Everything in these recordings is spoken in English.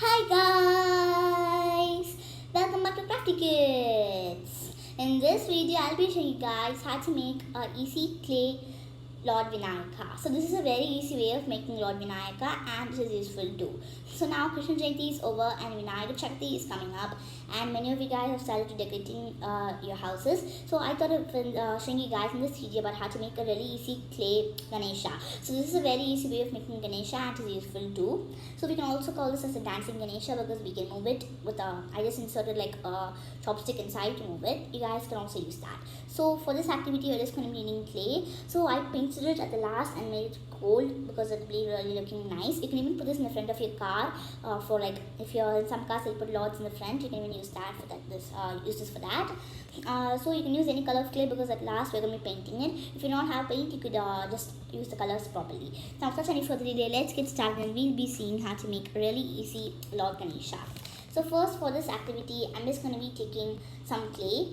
Hi guys! Welcome back to Crafty Kids. In this video, I'll be showing you guys how to make a easy clay Lord Vinayaka. So this is a very easy way of making Lord Vinayaka and this is useful too. So now Krishna Jayanti is over and Vinayagar Chathurthi is coming up and many of you guys have started to decorating your houses. So I thought of showing you guys in this video about how to make a really easy clay Ganesha. So this is a very easy way of making Ganesha and it is useful too. So we can also call this as a dancing Ganesha because we can move it with I just inserted like a chopstick inside to move it. You guys can also use that. So for this activity we're just going to be needing clay. So I painted it at the last and made it gold because it will be really looking nice. You can even put this in the front of your car for like if you're in some cars they put lords in the front. You can even use that for that. Use this for that. So you can use any color of clay because at last we're going to be painting it. If you don't have paint, you could just use the colors properly. Now without any further delay, let's get started and we'll be seeing how to make a really easy Lord Ganesha. So first for this activity, I'm just going to be taking some clay.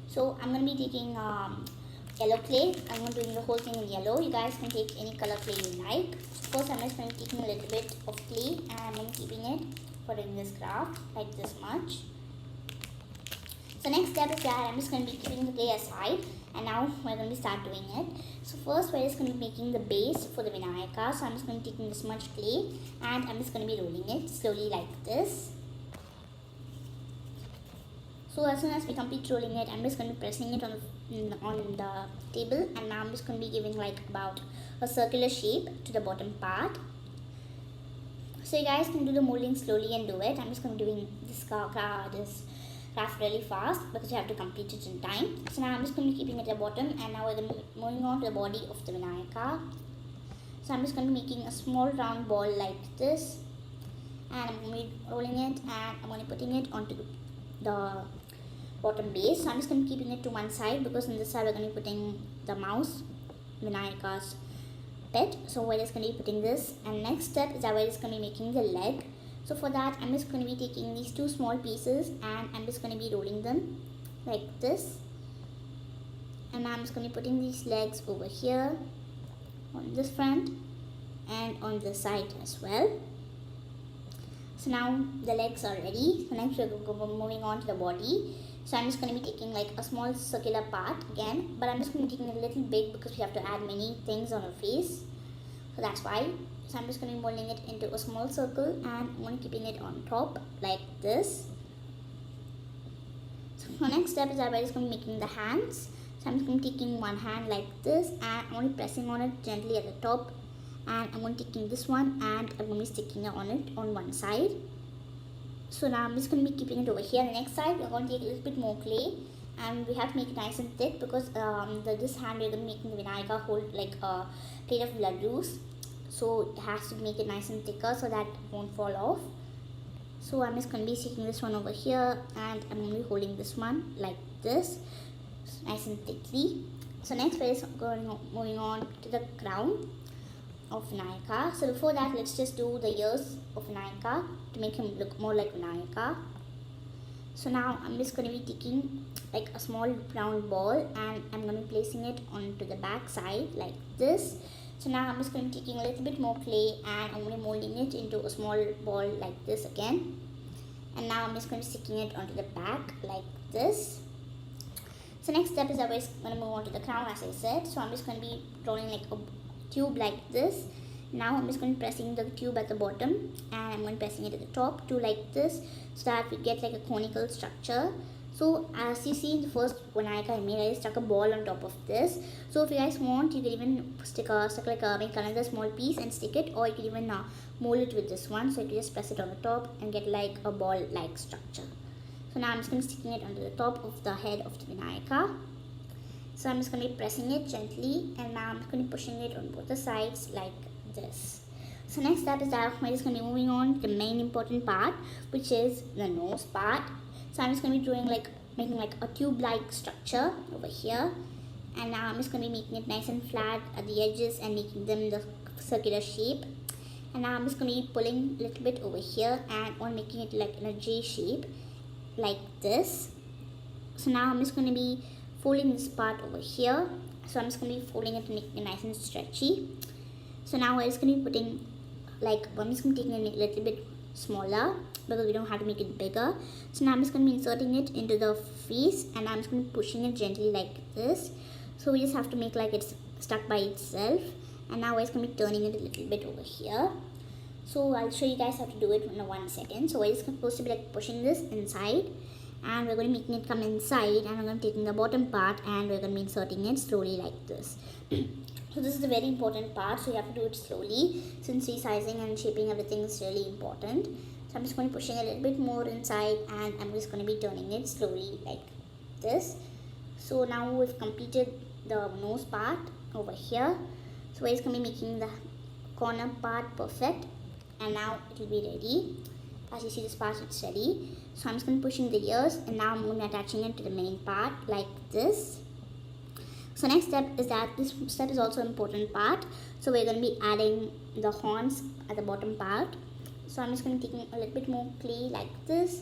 So I'm going to be taking yellow clay. I'm going to do the whole thing in yellow. You guys can take any color clay you like. First I'm just going to be taking a little bit of clay and I'm keeping it for in this craft like this much. So next step is that I'm just going to be keeping the clay aside and now we're going to start doing it. So first we're just going to be making the base for the Vinayaka. So I'm just going to be taking this much clay and I'm just going to be rolling it slowly like this. So as soon as we complete rolling it, I'm just going to be pressing it on the table and now I'm just going to be giving like about a circular shape to the bottom part. So you guys can do the molding slowly and do it. I'm just going to be doing this craft really fast because you have to complete it in time. So now I'm just going to be keeping it at the bottom and now we're going to be moving on to the body of the Vinayaka. So I'm just going to be making a small round ball like this and I'm going to be rolling it and I'm going to be putting it onto the bottom base. So I'm just going to be keeping it to one side because on this side we're going to be putting the mouse, Vinayaka's pet. So we're just going to be putting this and next step is that we're just going to be making the leg. So for that I'm just going to be taking these two small pieces and I'm just going to be rolling them like this and I'm just going to be putting these legs over here on this front and on this side as well. So now the legs are ready. So next we're moving on to the body. So I'm just going to be taking like a small circular part again, but I'm just going to be taking a little bit because we have to add many things on our face. So that's why. So I'm just going to be molding it into a small circle and I'm going to be keeping it on top like this. So the next step is that we're just going to be making the hands. So I'm just going to be taking one hand like this and I'm going to be pressing on it gently at the top. And I'm going to be taking this one and I'm going to be sticking it on one side. So now I'm just going to be keeping it over here. The next side we're going to take a little bit more clay and we have to make it nice and thick because this hand we're going to be making the Vinayaka hold like a plate of laddoos. So it has to make it nice and thicker so that it won't fall off. So I'm just going to be sticking this one over here and I'm going to be holding this one like this nice and thickly. So next we're just moving on to the crown of Vinayaka. So before that let's just do the ears of Vinayaka to make him look more like Vinayaka. So now I'm just going to be taking like a small round ball and I'm going to be placing it onto the back side like this. So now I'm just going to be taking a little bit more clay and I'm going to be molding it into a small ball like this again. And now I'm just going to be sticking it onto the back like this. So next step is that we're going to move on to the crown as I said. So I'm just going to be drawing like a tube like this. Now I'm just going to be pressing the tube at the bottom and I'm going to be pressing it at the top too like this so that we get like a conical structure. So as you see in the first Vinayaka I made, I stuck a ball on top of this. So if you guys want, you can even make another small piece and stick it, or you can even mold it with this one. So you can just press it on the top and get like a ball like structure. So now I'm just going to be sticking it onto the top of the head of the Vinayaka. So I'm just going to be pressing it gently and now I'm just going to be pushing it on both the sides like this. So next step is that we're just going to be moving on to the main important part, which is the nose part. So I'm just going to be making like a tube-like structure over here. And now I'm just going to be making it nice and flat at the edges and making them the circular shape. And now I'm just going to be pulling a little bit over here and on making it like in a J shape like this. So now I'm just going to be folding this part over here. So I'm just going to be folding it to make it nice and stretchy. So now we're just going to be putting like I'm just going to take a little bit smaller because we don't have to make it bigger. So now I'm just going to be inserting it into the face, and I'm just going to be pushing it gently like this. So we just have to make like it's stuck by itself, and now we're just going to be turning it a little bit over here. So I'll show you guys how to do it in 1 second. So we're just supposed to be like pushing this inside, and we're going to be making it come inside, and we're going to be taking the bottom part and we're going to be inserting it slowly like this. So this is the very important part, so you have to do it slowly since resizing and shaping everything is really important. So I'm just going to be pushing a little bit more inside, and I'm just going to be turning it slowly like this. So now we've completed the nose part over here. So we're just going to be making the corner part perfect, and now it will be ready. As you see, this part it's ready. So I'm just going to be pushing the ears, and now I'm going to be attaching it to the main part like this. So next step is that this step is also an important part. So we're going to be adding the horns at the bottom part. So I'm just going to be taking a little bit more clay like this,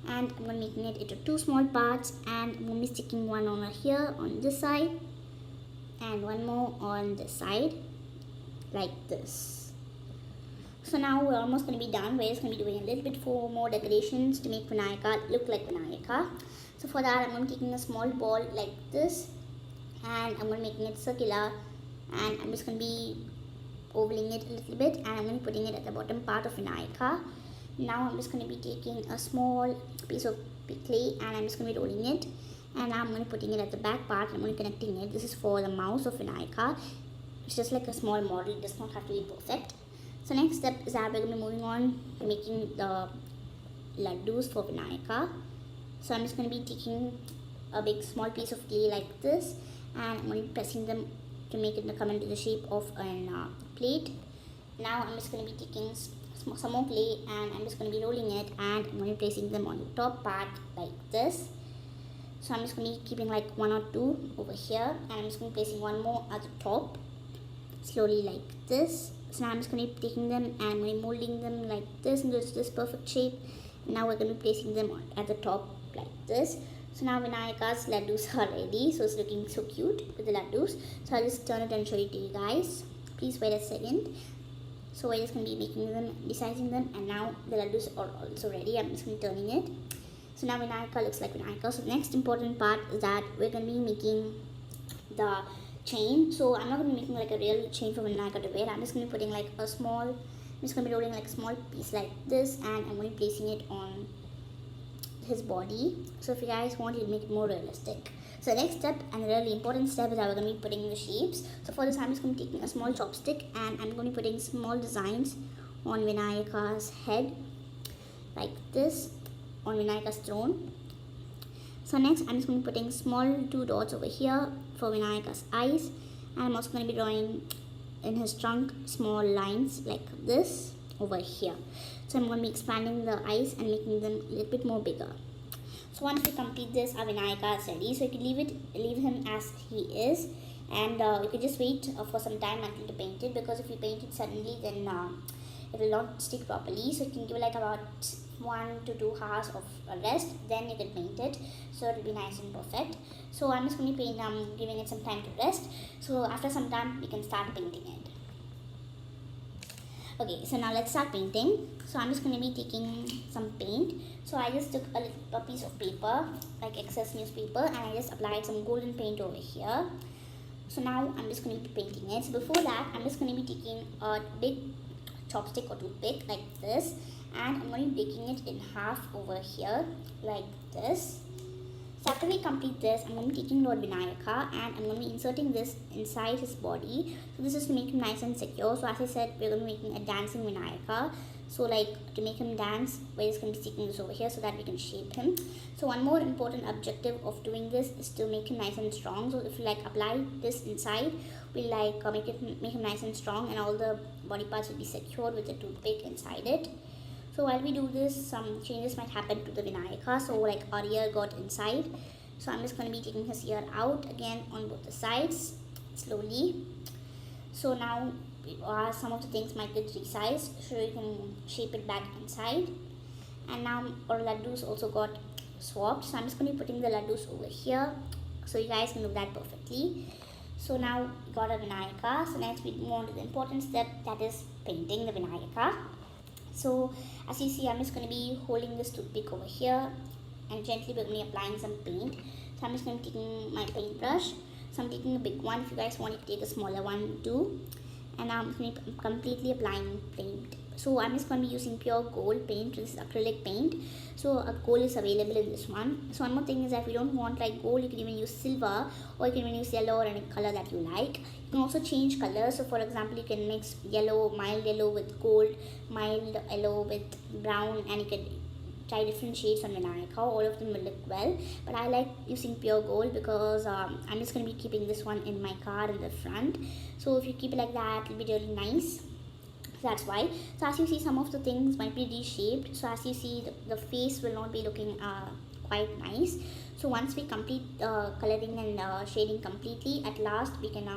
and I'm going to be making it into 2 small parts, and I'm going to be sticking one over here on this side and one more on this side like this. So now we're almost going to be done. We're just going to be doing a little bit more decorations to make Vinayaka look like Vinayaka. So for that, I'm going to be taking a small ball like this, and I'm going to be making it circular, and I'm just going to be ovaling it a little bit, and I'm going to be putting it at the bottom part of Vinayaka. Now I'm just going to be taking a small piece of clay, and I'm just going to be rolling it, and now I'm going to be putting it at the back part, and I'm going to be connecting it. This is for the mouth of Vinayaka. It's just like a small model, it does not have to be perfect. So next step is that we're going to be moving on to making the laddus for Vinayaka. So I'm just going to be taking a big small piece of clay like this, and I'm going to be pressing them to make it come into the shape of a plate. Now I'm just going to be taking some more clay, and I'm just going to be rolling it, and I'm going to be placing them on the top part like this. So I'm just going to be keeping like 1 or 2 over here, and I'm just going to be placing one more at the top slowly like this. So now I'm just going to be taking them, and I'm going to be molding them like this into this perfect shape. And now we're going to be placing them at the top like this. So now Vinayaka's laddus are ready. So it's looking so cute with the laddus. So I'll just turn it and show it to you guys. Please wait a second. So we're just going to be making them, resizing them, and now the laddus are also ready. I'm just going to be turning it. So now Vinayaka looks like Vinayaka. So the next important part is that we're going to be making the chain. So I'm not going to be making like a real chain for Vinayaka to wear. I'm just going to be putting like a small, I'm just going to be rolling like a small piece like this, and I'm going to be placing it on his body. So if you guys want, you'll make it more realistic. So the next step, and a really important step, is that we're going to be putting the shapes. So for this, I'm just going to be taking a small chopstick, and I'm going to be putting small designs on Vinayaka's head like this, on Vinayaka's throne. So next, I'm just going to be putting small 2 dots over here for Vinayaka's eyes, and I'm also going to be drawing in his trunk small lines like this over here. So I'm going to be expanding the eyes and making them a little bit more bigger. So once we complete this, our Vinayaka is ready. So you can leave him as he is, and you can just wait for some time until to paint it, because if you paint it suddenly, then it will not stick properly. So you can give like about 1 to 2 hours of rest, then you can paint it, so it will be nice and perfect. So I'm just going to be giving it some time to rest. So after some time, we can start painting it. Okay, so now let's start painting. So I'm just going to be taking some paint. So I just took a piece of paper, like excess newspaper, and I just applied some golden paint over here. So now I'm just going to be painting it. So before that, I'm just going to be taking a big chopstick or toothpick like this, and I'm going to be breaking it in half over here like this. So after we complete this, I'm going to be taking Lord Vinayaka, and I'm going to be inserting this inside his body. So this is to make him nice and secure. So as I said, we're going to be making a dancing Vinayaka. So like to make him dance, we're just going to be sticking this over here so that we can shape him. So one more important objective of doing this is to make him nice and strong. So if you like apply this inside, we'll like make him nice and strong, and all the body parts will be secured with the toothpick inside it. So while we do this, some changes might happen to the Vinayaka. So like our ear got inside. So I'm just going to be taking his ear out again on both the sides slowly. So now some of the things might get resized, so you can shape it back inside. And now our laddus also got swapped. So I'm just going to be putting the laddus over here, so you guys can do that perfectly. So now we got a Vinayaka. So next we move on to the important step, that is painting the Vinayaka. So as you see, I'm just going to be holding this toothpick over here and gently we're going to be applying some paint. So I'm just going to be taking my paintbrush. So I'm taking a big one. If you guys want, you can take a smaller one too. And I'm going to be completely applying paint. So I'm just going to be using pure gold paint. This is acrylic paint. So a gold is available in this one. So one more thing is that if you don't want like gold, you can even use silver, or you can even use yellow or any color that you like. You can also change colors. So for example, you can mix yellow, mild yellow with gold, mild yellow with brown, and you can try different shades on Vinayaka. All of them will look well, but I like using pure gold because I'm just going to be keeping this one in my car in the front. So if you keep it like that, it'll be really nice. So that's why. So as you see, some of the things might be reshaped. So as you see, the face will not be looking quite nice. So once we complete coloring and shading completely, at last we can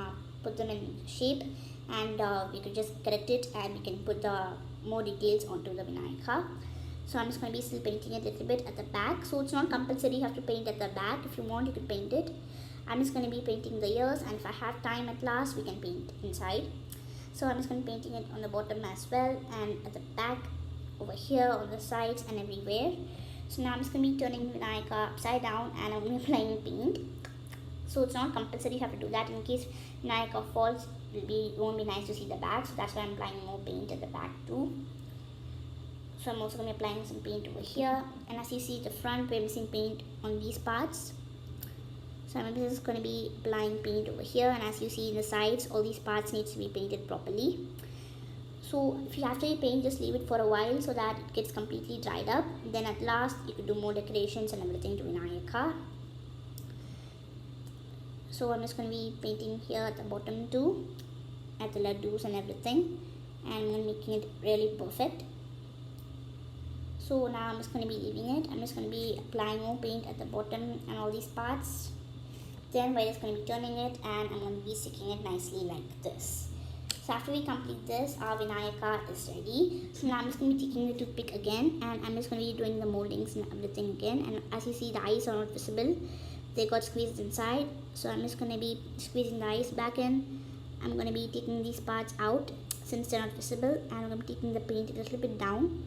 put them in shape, and we could just correct it and we can put the more details onto the Vinayaka. So I'm just going to be still painting it a little bit at the back. So it's not compulsory you have to paint at the back. If you want, you could paint it. I'm just going to be painting the ears, and if I have time at last, we can paint inside. So I'm just going to be painting it on the bottom as well, and at the back, over here, on the sides and everywhere. So now I'm just going to be turning Vinayaka upside down, and I'm going to be applying paint. So it's not compulsory you have to do that. In case Vinayaka falls, it won't be nice to see the back. So that's why I'm applying more paint at the back too. So I'm also going to be applying some paint over here, and as you see the front, we're missing paint on these parts. So I'm just going to be applying paint over here, and as you see in the sides, all these parts needs to be painted properly. So if you have to paint, just leave it for a while so that it gets completely dried up. Then at last you could do more decorations and everything to Vinayaka. So I'm just going to be painting here at the bottom too, at the laddus and everything, and I'm making it really perfect. So now I'm just going to be leaving it. I'm just going to be applying more paint at the bottom and all these parts. Then we're just going to be turning it, and I'm going to be sticking it nicely like this. So after we complete this, our Vinayaka is ready. So now I'm just going to be taking the toothpick again, and I'm just going to be doing the moldings and everything again. And as you see, the eyes are not visible. They got squeezed inside. So I'm just going to be squeezing the eyes back in. I'm going to be taking these parts out since they're not visible, and I'm going to be taking the paint a little bit down.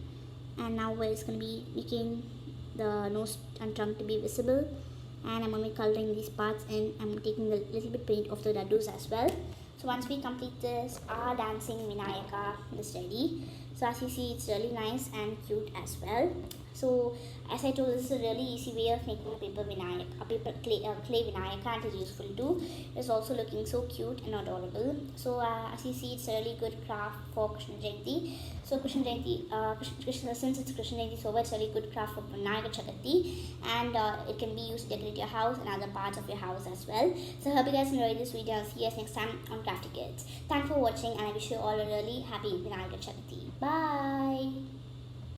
And now we're just going to be making the nose and trunk to be visible, and I'm going to be coloring these parts in. I'm taking a little bit paint of the laddus as well. So once we complete this, our dancing Vinayaka is ready. So as you see, it's really nice and cute as well. So as I told, this is a really easy way of making a paper Vinayaka, a paper clay Vinayaka, and it is useful too. It's also looking so cute and adorable. So as you see, it's a really good craft for Krishna Jayanti. So Krishna Jayanti, since it's Krishna Jayanti, so it's a really good craft for Vinayagar Chathurthi, and it can be used to decorate your house and other parts of your house as well. So I hope you guys enjoyed this video. I'll see you guys next time on Crafty Kids. Thanks for watching, and I wish you all a really happy Vinayagar Chathurthi. Bye.